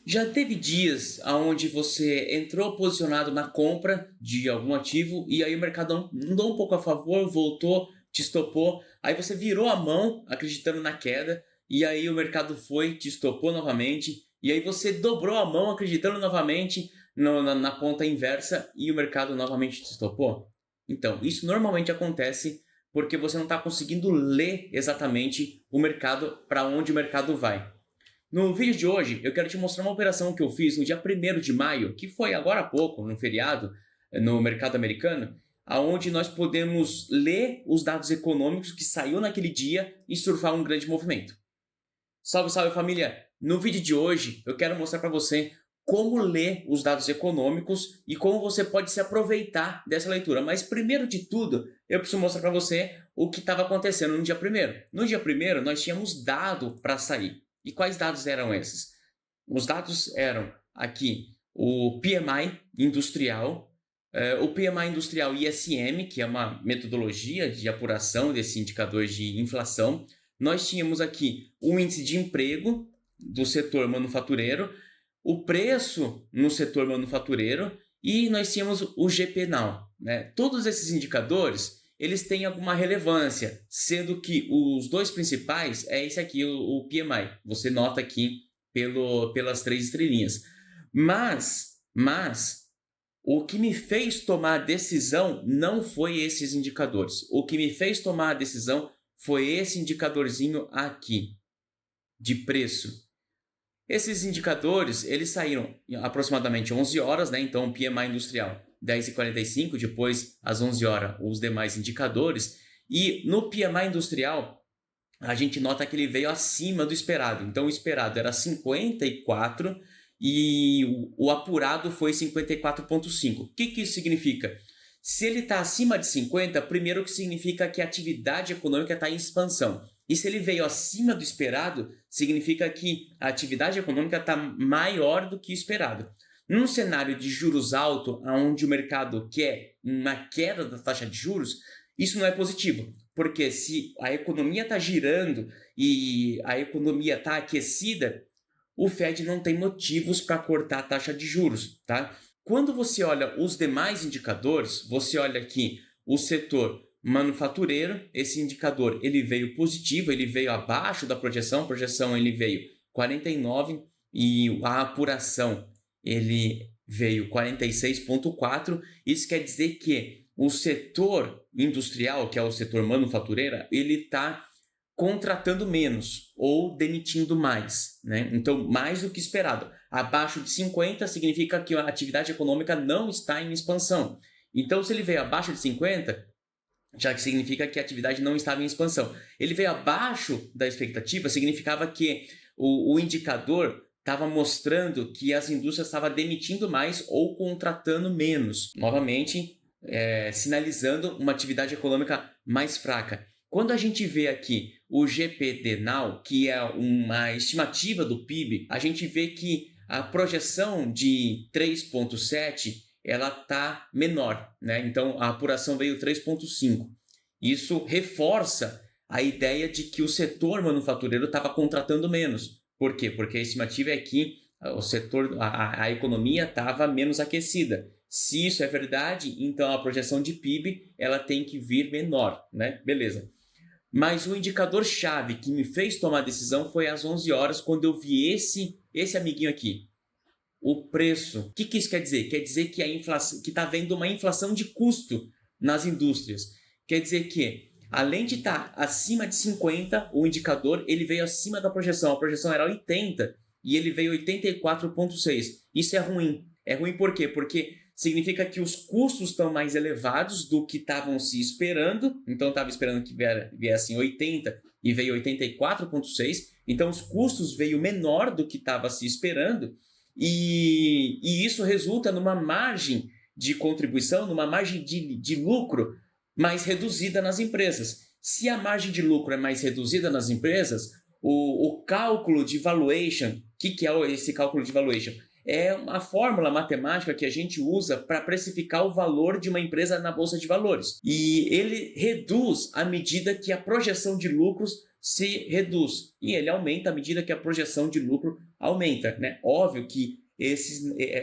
Já teve dias onde você entrou posicionado na compra de algum ativo e aí o mercado andou um pouco a favor, voltou, te estopou, aí você virou a mão acreditando na queda e aí o mercado foi, te estopou novamente e aí você dobrou a mão acreditando novamente na ponta inversa e o mercado novamente te estopou? Então, isso normalmente acontece porque você não está conseguindo ler exatamente o mercado, para onde o mercado vai. No vídeo de hoje, eu quero te mostrar uma operação que eu fiz no dia 1º de maio, que foi agora há pouco, no feriado, no mercado americano, aonde nós podemos ler os dados econômicos que saiu naquele dia e surfar um grande movimento. Salve, salve família! No vídeo de hoje, eu quero mostrar para você como ler os dados econômicos e como você pode se aproveitar dessa leitura. Mas primeiro de tudo, eu preciso mostrar para você o que estava acontecendo no dia 1º. No dia 1º, nós tínhamos dado para sair. E quais dados eram esses? Os dados eram aqui o PMI industrial, o PMI industrial ISM, que é uma metodologia de apuração desse indicador de inflação. Nós tínhamos aqui o índice de emprego do setor manufatureiro, o preço no setor manufatureiro e nós tínhamos o GPNow, né? Todos esses indicadores eles têm alguma relevância, sendo que os dois principais é esse aqui, o PMI. Você nota aqui pelas 3 estrelinhas. Mas o que me fez tomar a decisão não foi esses indicadores. O que me fez tomar a decisão foi esse indicadorzinho aqui, de preço. Esses indicadores, eles saíram aproximadamente 11 horas, né? Então, o PMI industrial 10h45, depois às 11 horas os demais indicadores. E no PMI industrial, a gente nota que ele veio acima do esperado. Então, o esperado era 54 e o apurado foi 54,5. O que isso significa? Se ele está acima de 50, primeiro que significa que a atividade econômica está em expansão. E se ele veio acima do esperado, significa que a atividade econômica está maior do que o esperado. Num cenário de juros alto, onde o mercado quer uma queda da taxa de juros, isso não é positivo. Porque se a economia está girando e a economia está aquecida, o Fed não tem motivos para cortar a taxa de juros, tá? Quando você olha os demais indicadores, você olha aqui o setor manufatureiro, esse indicador ele veio positivo, ele veio abaixo da projeção, a projeção ele veio 49 e a apuração ele veio 46,4. Isso quer dizer que o setor industrial, que é o setor manufatureiro, ele está contratando menos ou demitindo mais, né? Então, mais do que esperado. Abaixo de 50 significa que a atividade econômica não está em expansão. Então, se ele veio abaixo de 50, já que significa que a atividade não estava em expansão. Ele veio abaixo da expectativa, significava que o indicador estava mostrando que as indústrias estavam demitindo mais ou contratando menos. Novamente, sinalizando uma atividade econômica mais fraca. Quando a gente vê aqui o GPD-Now, que é uma estimativa do PIB, a gente vê que a projeção de 3,7 ela está menor, né? Então a apuração veio 3,5. Isso reforça a ideia de que o setor manufatureiro estava contratando menos. Por quê? Porque a estimativa é que o setor, a economia estava menos aquecida. Se isso é verdade, então a projeção de PIB ela tem que vir menor, né? Beleza. Mas o indicador-chave que me fez tomar a decisão foi às 11 horas, quando eu vi esse amiguinho aqui. O preço. O que isso quer dizer? Quer dizer que a inflação, que está havendo uma inflação de custo nas indústrias. Quer dizer que, além de estar acima de 50, o indicador ele veio acima da projeção. A projeção era 80 e ele veio 84,6. Isso é ruim. É ruim por quê? Porque significa que os custos estão mais elevados do que estavam se esperando. Então, estava esperando que viessem 80 e veio 84,6. Então, os custos veio menor do que estava se esperando. E isso resulta numa margem de contribuição, numa margem de lucro mais reduzida nas empresas. Se a margem de lucro é mais reduzida nas empresas, o cálculo de valuation, o que é esse cálculo de valuation? é uma fórmula matemática que a gente usa para precificar o valor de uma empresa na bolsa de valores. E ele reduz à medida que a projeção de lucros se reduz. E ele aumenta à medida que a projeção de lucro aumenta, né? Óbvio que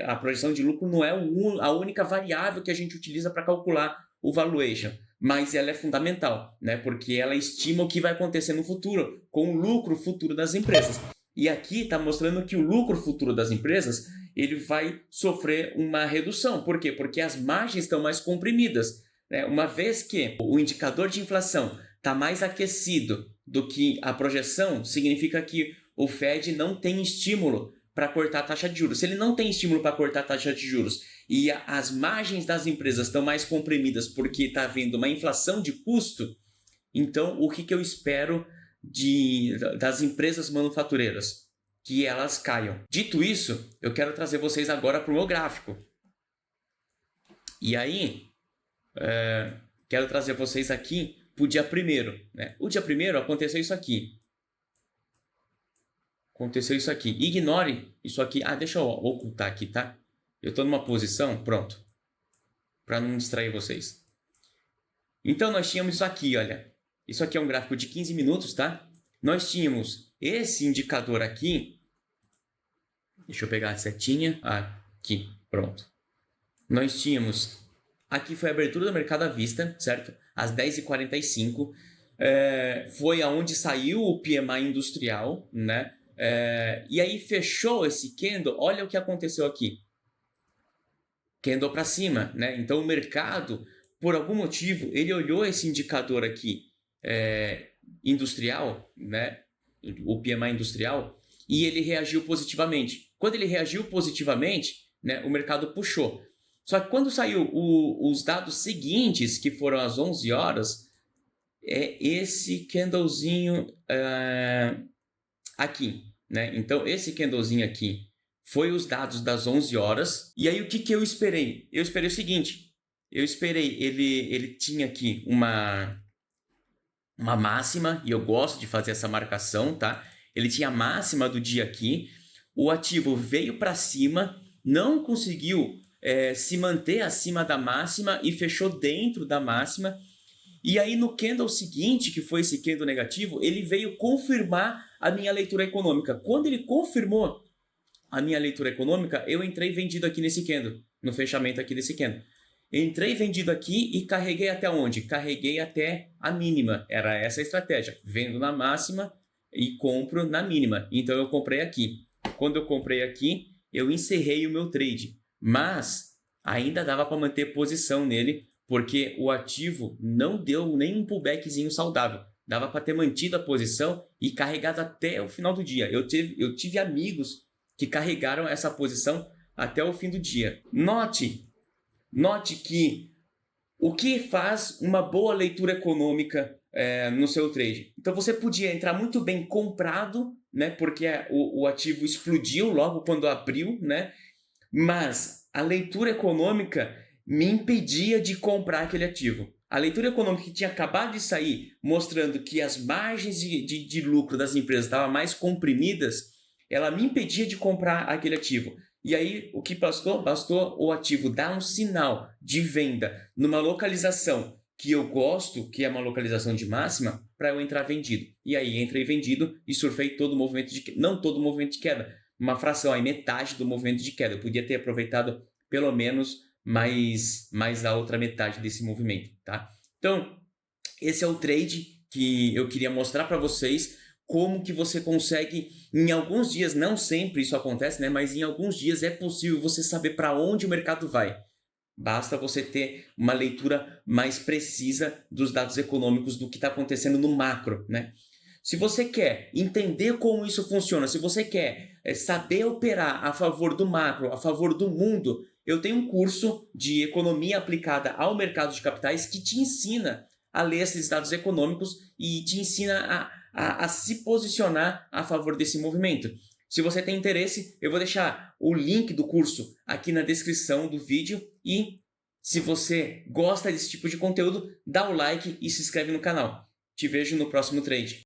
a projeção de lucro não é a única variável que a gente utiliza para calcular o valuation, mas ela é fundamental, né? Porque ela estima o que vai acontecer no futuro, com o lucro futuro das empresas. E aqui está mostrando que o lucro futuro das empresas ele vai sofrer uma redução. Por quê? Porque as margens estão mais comprimidas, né? Uma vez que o indicador de inflação está mais aquecido do que a projeção, significa que o Fed não tem estímulo para cortar a taxa de juros. Se ele não tem estímulo para cortar a taxa de juros e as margens das empresas estão mais comprimidas porque está havendo uma inflação de custo, então o que eu espero das empresas manufatureiras? Que elas caiam. Dito isso, eu quero trazer vocês agora para o meu gráfico. E aí, quero trazer vocês aqui para o dia 1º. Né? O dia 1º aconteceu isso aqui. Aconteceu isso aqui. Ignore isso aqui. Deixa eu ocultar aqui, tá? Eu estou numa posição, pronto. Para não distrair vocês. Então, nós tínhamos isso aqui, olha. Isso aqui é um gráfico de 15 minutos, tá? Nós tínhamos esse indicador aqui. Deixa eu pegar a setinha. Aqui, pronto. Nós tínhamos... Aqui foi a abertura do mercado à vista, certo? Às 10h45. Foi aonde saiu o PMI industrial, né? E aí fechou esse candle. Olha o que aconteceu aqui. Candle para cima, né? Então o mercado, por algum motivo, ele olhou esse indicador aqui industrial, né? O PMI industrial, e ele reagiu positivamente. Quando ele reagiu positivamente, né, o mercado puxou. Só que quando saiu os dados seguintes, que foram às 11 horas, esse candlezinho aqui, né? Então esse candlezinho aqui foi os dados das 11 horas. E aí o que eu esperei? Eu esperei o seguinte, ele tinha aqui uma máxima, e eu gosto de fazer essa marcação, tá? Ele tinha a máxima do dia aqui, o ativo veio para cima, não conseguiu se manter acima da máxima e fechou dentro da máxima. E aí no candle seguinte, que foi esse candle negativo, ele veio confirmar a minha leitura econômica. Quando ele confirmou a minha leitura econômica, eu entrei vendido aqui nesse candle, no fechamento aqui desse candle. Entrei vendido aqui e carreguei até onde? Carreguei até a mínima. Era essa a estratégia. Vendo na máxima e compro na mínima. Então eu comprei aqui. Quando eu comprei aqui, eu encerrei o meu trade. Mas ainda dava para manter posição nele, porque o ativo não deu nem um pullbackzinho saudável. Dava para ter mantido a posição e carregado até o final do dia. Eu tive amigos que carregaram essa posição até o fim do dia. Note que o que faz uma boa leitura econômica no seu trade. Então você podia entrar muito bem comprado, né, porque o ativo explodiu logo quando abriu, né, mas a leitura econômica me impedia de comprar aquele ativo. A leitura econômica que tinha acabado de sair, mostrando que as margens de lucro das empresas estavam mais comprimidas, ela me impedia de comprar aquele ativo. E aí, o que bastou? Bastou o ativo dar um sinal de venda numa localização que eu gosto, que é uma localização de máxima, para eu entrar vendido. E aí, entrei vendido e surfei todo o movimento de queda. Não todo o movimento de queda, uma fração, aí metade do movimento de queda. Eu podia ter aproveitado pelo menos mais a outra metade desse movimento, tá? Então, esse é o trade que eu queria mostrar para vocês. Como que você consegue, em alguns dias, não sempre isso acontece, né? Mas em alguns dias é possível você saber para onde o mercado vai. Basta você ter uma leitura mais precisa dos dados econômicos do que está acontecendo no macro, né? Se você quer entender como isso funciona, se você quer saber operar a favor do macro, a favor do mundo, eu tenho um curso de economia aplicada ao mercado de capitais que te ensina a ler esses dados econômicos e te ensina a se posicionar a favor desse movimento. Se você tem interesse, eu vou deixar o link do curso aqui na descrição do vídeo e se você gosta desse tipo de conteúdo, dá o like e se inscreve no canal. Te vejo no próximo trade.